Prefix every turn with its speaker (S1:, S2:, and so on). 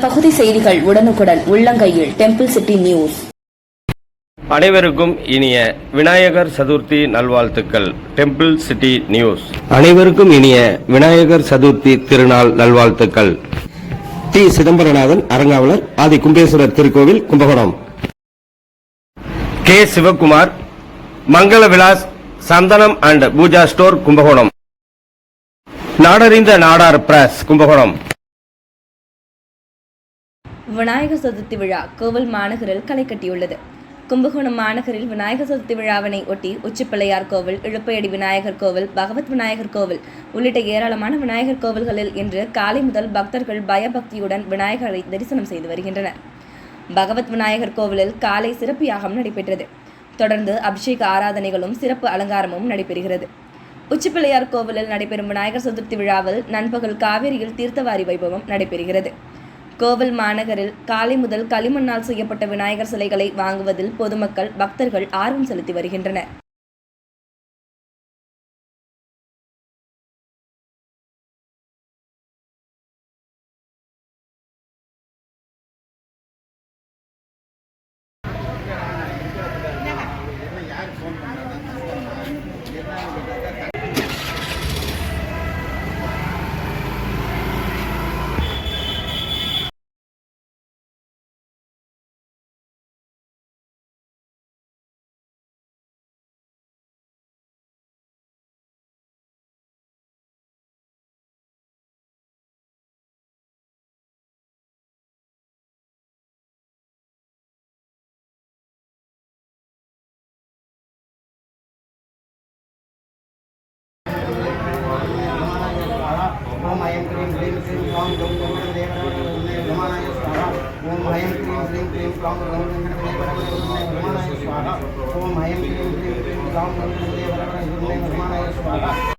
S1: பகுதி செய்திகள் உடனுக்குடன் உள்ளங்கையில் டெம்பிள் சிட்டி நியூஸ்.
S2: அனைவருக்கும் இனிய விநாயகர் சதுர்த்தி நல்வாழ்த்துக்கள். Temple city news. அனைவருக்கும் இனிய விநாயகர் சதுர்த்தி திருநாள் நல்வாழ்த்துக்கள். டி. சிதம்பரநாதன், அரங்காவலர், ஆதி கும்பேஸ்வரர் திருக்கோவில், Kumbakonam. K. Sivakumar, Mangala Vilas Chandanam and Pooja store, Kumbakonam. நாடறிந்த நாடார் பிரஸ், கும்பகோணம்.
S1: விநாயகர் சதுர்த்தி விழா கோவில் மாநகரில் களை கட்டியுள்ளது. கும்பகோணம் மாநகரில் விநாயகர் சதுர்த்தி விழாவினை ஒட்டி உச்சிப்பிள்ளையார் கோவில், இழுப்பையடி விநாயகர் கோவில், பகவத் விநாயகர் கோவில் உள்ளிட்ட ஏராளமான விநாயகர் கோவில்களில் இன்று காலை முதல் பக்தர்கள் பயபக்தியுடன் விநாயகரை தரிசனம் செய்து வருகின்றனர். பகவத் விநாயகர் கோவிலில் காலை சிறப்பு யாகம் நடைபெற்றது. தொடர்ந்து அபிஷேக ஆராதனைகளும் சிறப்பு அலங்காரமும் நடைபெறுகிறது. உச்சிப்பிள்ளையார் கோவிலில் நடைபெறும் விநாயகர் சதுர்த்தி விழாவில் நண்பகல் காவேரியில் தீர்த்தவாரி வைபவம் நடைபெறுகிறது. கோவில் மாநகரில் காலை முதல் களிமண்ணால் செய்யப்பட்ட விநாயகர் சிலைகளை வாங்குவதில் பொதுமக்கள், பக்தர்கள் ஆர்வம் செலுத்தி வருகின்றனர்.
S3: ओम ऐं क्लीं ह्रीं क्लीं क्लौं गौं गणपतये रमाणाय स्वाहा। ओम ऐं क्लीं ह्रीं क्लीं क्लौं गौं गणपतये रमाणाय स्वाहा। ओम ऐं क्लीं ह्रीं क्लीं क्लौं गौं गणपतये रमाणाय स्वाहा।